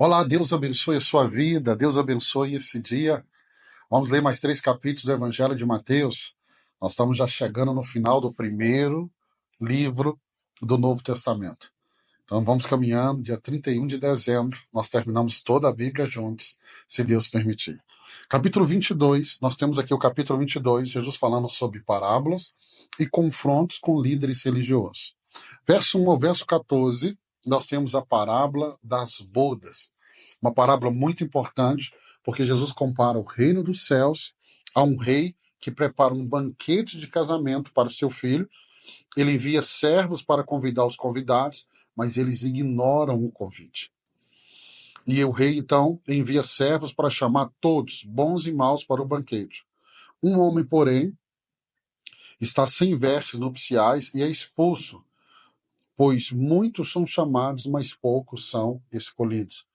Olá, Deus abençoe a sua vida, Deus abençoe esse dia. Vamos ler mais 3 capítulos do Evangelho de Mateus. Nós estamos já chegando no final do primeiro livro do Novo Testamento. Então vamos caminhando, dia 31 de dezembro, nós terminamos toda a Bíblia juntos, se Deus permitir. Capítulo 22, nós temos aqui o capítulo 22, Jesus falando sobre parábolas e confrontos com líderes religiosos. Verso 1 ao verso 14, nós temos a parábola das bodas. Uma parábola muito importante, porque Jesus compara o reino dos céus a um rei que prepara um banquete de casamento para o seu filho. Ele envia servos para convidar os convidados, mas eles ignoram o convite. E o rei, então, envia servos para chamar todos, bons e maus, para o banquete. Um homem, porém, está sem vestes nupciais e é expulso, pois muitos são chamados, mas poucos são escolhidos.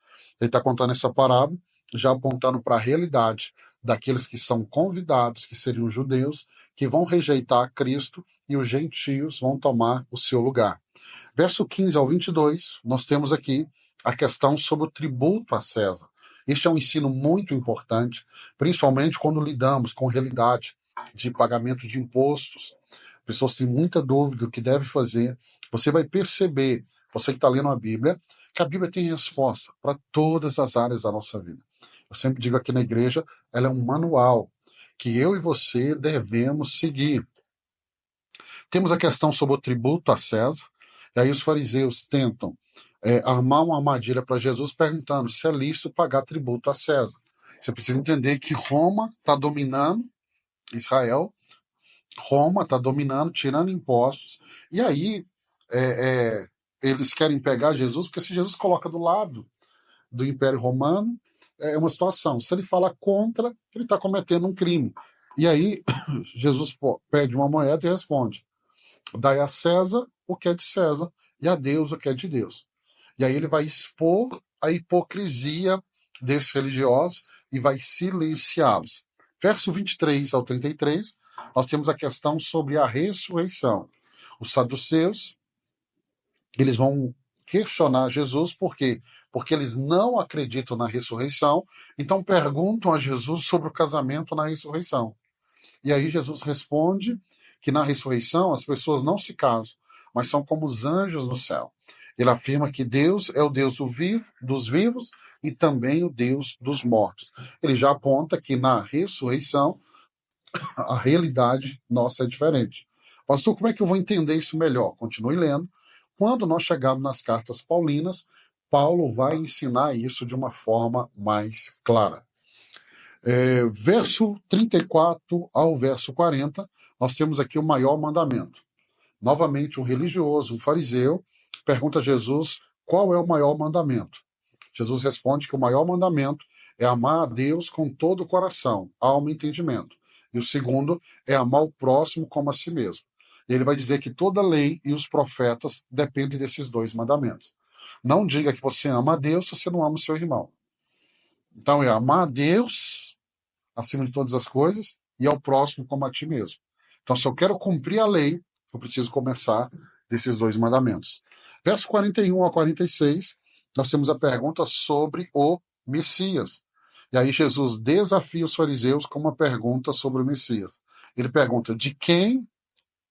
Ele está contando essa parábola, já apontando para a realidade daqueles que são convidados, que seriam judeus, que vão rejeitar Cristo e os gentios vão tomar o seu lugar. Verso 15 ao 22, nós temos aqui a questão sobre o tributo a César. Este é um ensino muito importante, principalmente quando lidamos com realidade de pagamento de impostos. Pessoas têm muita dúvida do que deve fazer. Você vai perceber, você que está lendo a Bíblia, que a Bíblia tem resposta para todas as áreas da nossa vida. Eu sempre digo aqui na igreja, ela é um manual que eu e você devemos seguir. Temos a questão sobre o tributo a César, e aí os fariseus tentam armar uma armadilha para Jesus perguntando se é lícito pagar tributo a César. Você precisa entender que Roma está dominando Israel, Roma está dominando, tirando impostos, e aí eles querem pegar Jesus, porque se Jesus coloca do lado do Império Romano, é uma situação. Se ele fala contra, ele está cometendo um crime. E aí Jesus pede uma moeda e responde: dai a César o que é de César e a Deus o que é de Deus. E aí ele vai expor a hipocrisia desses religiosos e vai silenciá-los. Verso 23 ao 33, nós temos a questão sobre a ressurreição. Os saduceus, eles vão questionar Jesus, por quê? Porque eles não acreditam na ressurreição, então perguntam a Jesus sobre o casamento na ressurreição. E aí Jesus responde que na ressurreição as pessoas não se casam, mas são como os anjos no céu. Ele afirma que Deus é o Deus dos vivos e também o Deus dos mortos. Ele já aponta que na ressurreição a realidade nossa é diferente. Pastor, como é que eu vou entender isso melhor? Continue lendo. Quando nós chegarmos nas cartas paulinas, Paulo vai ensinar isso de uma forma mais clara. Verso 34 ao verso 40, nós temos aqui o maior mandamento. Novamente, um religioso, um fariseu, pergunta a Jesus qual é o maior mandamento. Jesus responde que o maior mandamento é amar a Deus com todo o coração, alma e entendimento. E o segundo é amar o próximo como a si mesmo. E ele vai dizer que toda a lei e os profetas dependem desses dois mandamentos. Não diga que você ama a Deus se você não ama o seu irmão. Então é amar a Deus acima de todas as coisas e ao próximo como a ti mesmo. Então, se eu quero cumprir a lei, eu preciso começar desses dois mandamentos. Verso 41 a 46, nós temos a pergunta sobre o Messias. E aí Jesus desafia os fariseus com uma pergunta sobre o Messias. Ele pergunta: de quem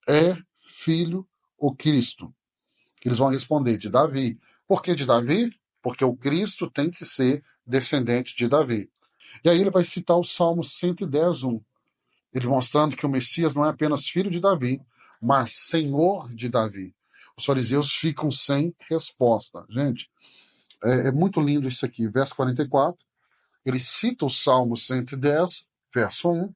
é filho o Cristo? Eles vão responder: de Davi. Por que de Davi? Porque o Cristo tem que ser descendente de Davi. E aí ele vai citar o Salmo 110:1. Ele mostrando que o Messias não é apenas filho de Davi, mas senhor de Davi. Os fariseus ficam sem resposta. Gente, é muito lindo isso aqui. Verso 44, ele cita o Salmo 110, verso 1.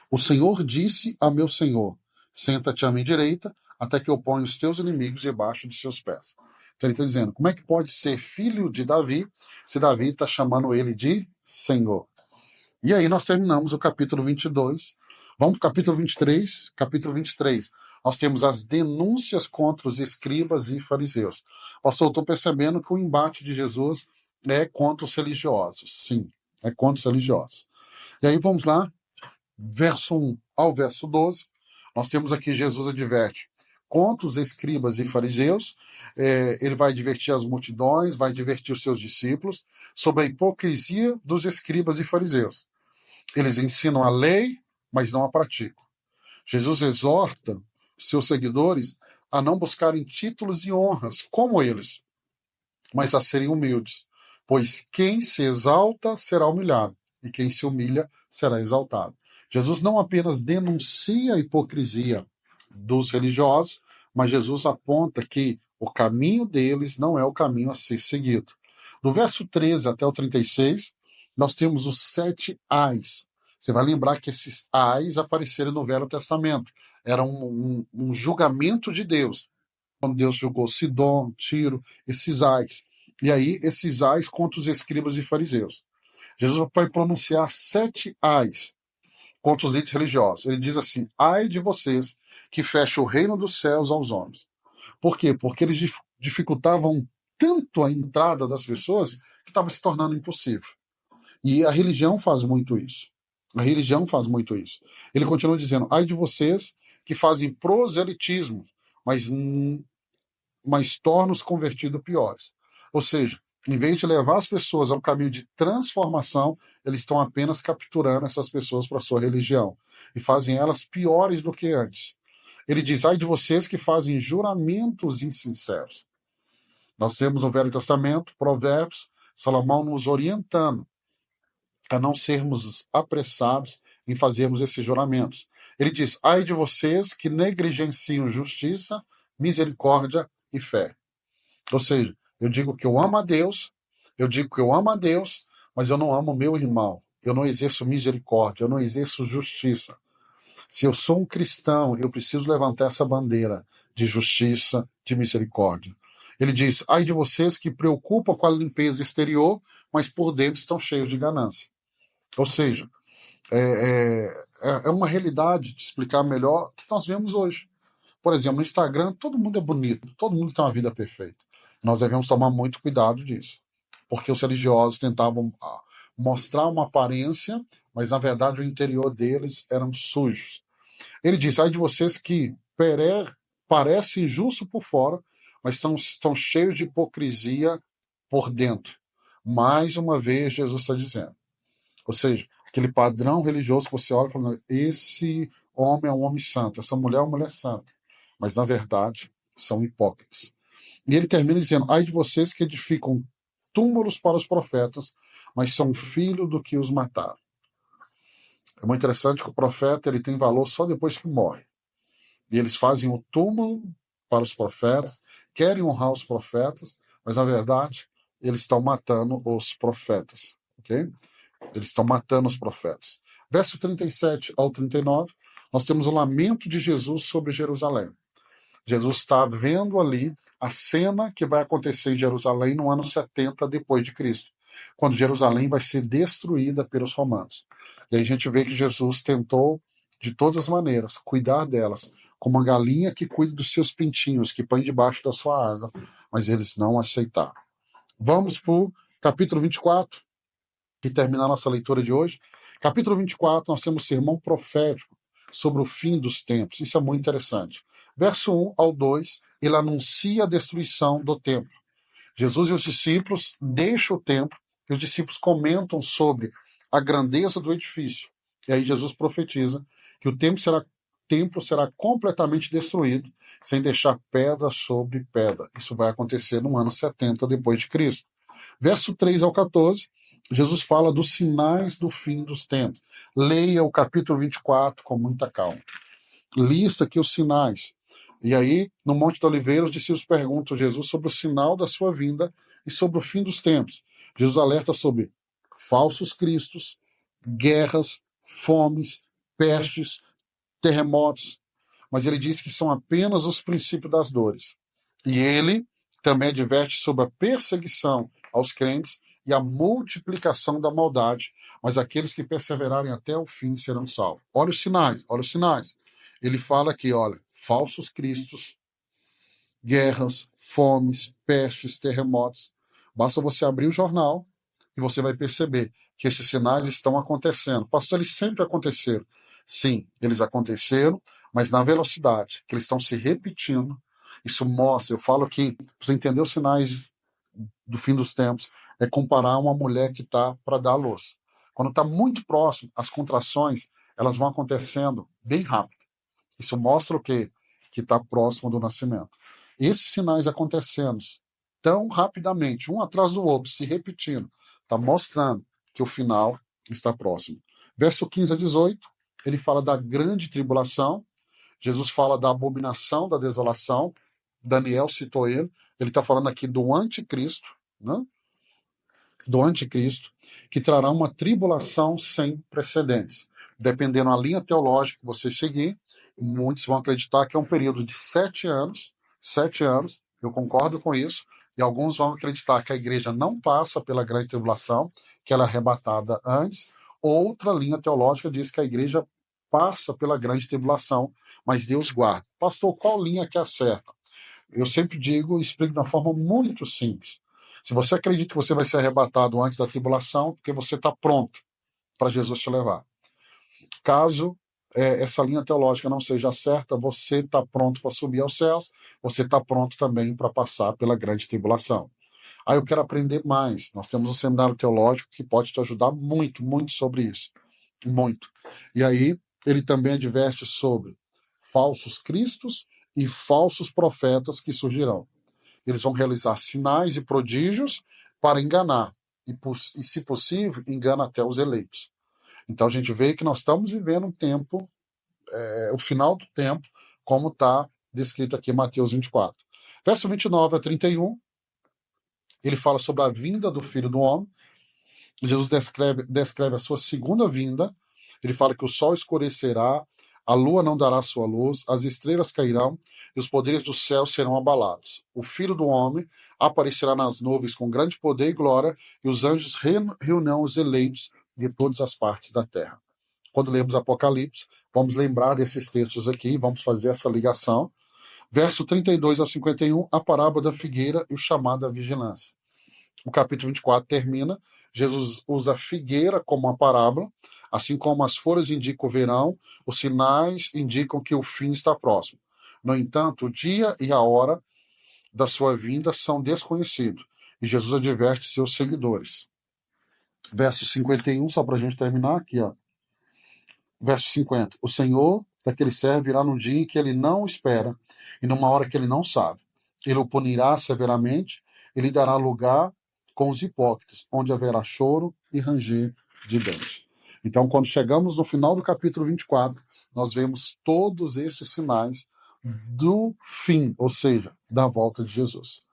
O Senhor disse a meu Senhor: senta-te à minha direita, até que eu ponha os teus inimigos debaixo de seus pés. Então ele está dizendo, como é que pode ser filho de Davi, se Davi está chamando ele de Senhor? E aí nós terminamos o capítulo 22. Vamos para o capítulo 23. Capítulo 23. Nós temos as denúncias contra os escribas e fariseus. Pastor, eu estou percebendo que o embate de Jesus é contra os religiosos. Sim, é contra os religiosos. E aí vamos lá, verso 1 ao verso 12. Nós temos aqui Jesus adverte: contra os escribas e fariseus, ele vai advertir as multidões, vai advertir os seus discípulos sobre a hipocrisia dos escribas e fariseus. Eles ensinam a lei, mas não a praticam. Jesus exorta seus seguidores a não buscarem títulos e honras como eles, mas a serem humildes, pois quem se exalta será humilhado, e quem se humilha será exaltado. Jesus não apenas denuncia a hipocrisia dos religiosos, mas Jesus aponta que o caminho deles não é o caminho a ser seguido. Do verso 13 até o 36, nós temos os 7 ais. Você vai lembrar que esses ais apareceram no Velho Testamento. Era um julgamento de Deus, quando Deus julgou Sidom, Tiro, esses ais. E aí, esses ais contra os escribas e fariseus. Jesus vai pronunciar 7 ais contra os líderes religiosos. Ele diz assim: ai de vocês que fecham o reino dos céus aos homens. Por quê? Porque eles dificultavam tanto a entrada das pessoas que estava se tornando impossível. E a religião faz muito isso. A religião faz muito isso. Ele continua dizendo: ai de vocês que fazem proselitismo, mas torna os convertidos piores. Ou seja, em vez de levar as pessoas ao caminho de transformação, eles estão apenas capturando essas pessoas para a sua religião e fazem elas piores do que antes. Ele diz: ai de vocês que fazem juramentos insinceros. Nós temos no Velho Testamento, Provérbios, Salomão nos orientando a não sermos apressados em fazermos esses juramentos. Ele diz: ai de vocês que negligenciam justiça, misericórdia e fé. Ou seja, eu digo que eu amo a Deus, mas eu não amo meu irmão. Eu não exerço misericórdia, eu não exerço justiça. Se eu sou um cristão, eu preciso levantar essa bandeira de justiça, de misericórdia. Ele diz: ai de vocês que preocupam com a limpeza exterior, mas por dentro estão cheios de ganância. Ou seja, é uma realidade de explicar melhor que nós vemos hoje. Por exemplo, no Instagram, todo mundo é bonito, todo mundo tem uma vida perfeita. Nós devemos tomar muito cuidado disso, porque os religiosos tentavam mostrar uma aparência, mas na verdade o interior deles eram sujos. Ele diz: ai de vocês que parecem justos por fora, mas estão cheios de hipocrisia por dentro. Mais uma vez, Jesus está dizendo. Ou seja, aquele padrão religioso que você olha e fala: esse homem é um homem santo, essa mulher é uma mulher santa. Mas, na verdade, são hipócritas. E ele termina dizendo: ai de vocês que edificam túmulos para os profetas, mas são filhos do que os mataram. É muito interessante que o profeta ele tem valor só depois que morre. E eles fazem o túmulo para os profetas, querem honrar os profetas, mas, na verdade, eles estão matando os profetas. Ok? Eles estão matando os profetas. Verso 37 ao 39, nós temos o lamento de Jesus sobre Jerusalém. Jesus está vendo ali a cena que vai acontecer em Jerusalém no ano 70 depois de Cristo, quando Jerusalém vai ser destruída pelos romanos. E aí a gente vê que Jesus tentou, de todas as maneiras, cuidar delas, como uma galinha que cuida dos seus pintinhos, que põe debaixo da sua asa, mas eles não aceitaram. Vamos para o capítulo 24, que termina a nossa leitura de hoje. Capítulo 24, nós temos o sermão profético sobre o fim dos tempos. Isso é muito interessante. Verso 1 ao 2, ele anuncia a destruição do templo. Jesus e os discípulos deixam o templo e os discípulos comentam sobre a grandeza do edifício. E aí Jesus profetiza que o templo será completamente destruído, sem deixar pedra sobre pedra. Isso vai acontecer no ano 70 depois de Cristo. Verso 3 ao 14, Jesus fala dos sinais do fim dos tempos. Leia o capítulo 24 com muita calma. Lista aqui os sinais. E aí, no Monte de Oliveira, os discípulos perguntam a Jesus sobre o sinal da sua vinda e sobre o fim dos tempos. Jesus alerta sobre falsos cristos, guerras, fomes, pestes, terremotos. Mas ele diz que são apenas os princípios das dores. E ele também adverte sobre a perseguição aos crentes e a multiplicação da maldade, mas aqueles que perseverarem até o fim serão salvos. Olha os sinais, olha os sinais. Ele fala aqui, olha, falsos cristos, guerras, fomes, pestes, terremotos. Basta você abrir o jornal e você vai perceber que esses sinais estão acontecendo. Pastor, eles sempre aconteceram. Sim, eles aconteceram, mas na velocidade que eles estão se repetindo, isso mostra, eu falo que, para você entender os sinais do fim dos tempos, é comparar uma mulher que está para dar à luz. Quando está muito próximo, as contrações elas vão acontecendo bem rápido. Isso mostra o quê? Que está próximo do nascimento. Esses sinais acontecendo tão rapidamente, um atrás do outro, se repetindo, está mostrando que o final está próximo. Verso 15 a 18, ele fala da grande tribulação. Jesus fala da abominação da desolação. Daniel citou ele está falando aqui do anticristo, né? Do anticristo, que trará uma tribulação sem precedentes. Dependendo da linha teológica que você seguir, muitos vão acreditar que é um período de 7 anos, 7 anos, eu concordo com isso, e alguns vão acreditar que a igreja não passa pela grande tribulação, que ela é arrebatada antes. Outra linha teológica diz que a igreja passa pela grande tribulação, mas Deus guarda. Pastor, qual linha que é a certa? Eu sempre digo e explico de uma forma muito simples. Se você acredita que você vai ser arrebatado antes da tribulação, porque você está pronto para Jesus te levar. Caso essa linha teológica não seja certa, você está pronto para subir aos céus, você está pronto também para passar pela grande tribulação. Eu quero aprender mais. Nós temos um seminário teológico que pode te ajudar muito, muito sobre isso. Muito. E aí, ele também adverte sobre falsos cristos e falsos profetas que surgirão. Eles vão realizar sinais e prodígios para enganar. E se possível, engana até os eleitos. Então a gente vê que nós estamos vivendo um tempo, o final do tempo, como está descrito aqui em Mateus 24. Verso 29 a 31, ele fala sobre a vinda do Filho do Homem. Jesus descreve a sua segunda vinda. Ele fala que o sol escurecerá, a lua não dará sua luz, as estrelas cairão e os poderes do céu serão abalados. O Filho do Homem aparecerá nas nuvens com grande poder e glória, e os anjos reunirão os eleitos de todas as partes da terra. Quando lemos Apocalipse, vamos lembrar desses textos aqui, vamos fazer essa ligação. Verso 32 a 51, a parábola da figueira e o chamado à vigilância. O capítulo 24 termina, Jesus usa a figueira como uma parábola, assim como as folhas indicam o verão, os sinais indicam que o fim está próximo. No entanto, o dia e a hora da sua vinda são desconhecidos, e Jesus adverte seus seguidores. Verso 51, só para a gente terminar aqui, ó. Verso 50, o Senhor daquele servo virá num dia em que ele não espera, e numa hora que ele não sabe. Ele o punirá severamente, ele dará lugar com os hipócritas, onde haverá choro e ranger de dentes. Então, quando chegamos no final do capítulo 24, nós vemos todos esses sinais do fim, ou seja, da volta de Jesus.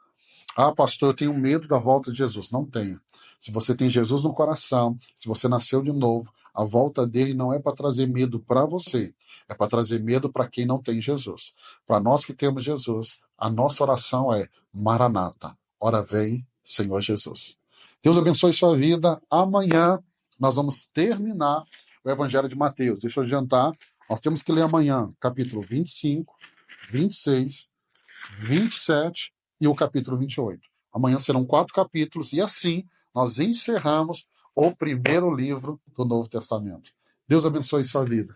Pastor, eu tenho medo da volta de Jesus. Não tenha. Se você tem Jesus no coração, se você nasceu de novo, a volta dele não é para trazer medo para você, é para trazer medo para quem não tem Jesus. Para nós que temos Jesus, a nossa oração é Maranata. Ora vem, Senhor Jesus. Deus abençoe sua vida. Amanhã nós vamos terminar o Evangelho de Mateus. Deixa eu adiantar. Nós temos que ler amanhã capítulo 25, 26, 27 e o capítulo 28. Amanhã serão 4 capítulos e assim nós encerramos o primeiro livro do Novo Testamento. Deus abençoe sua vida.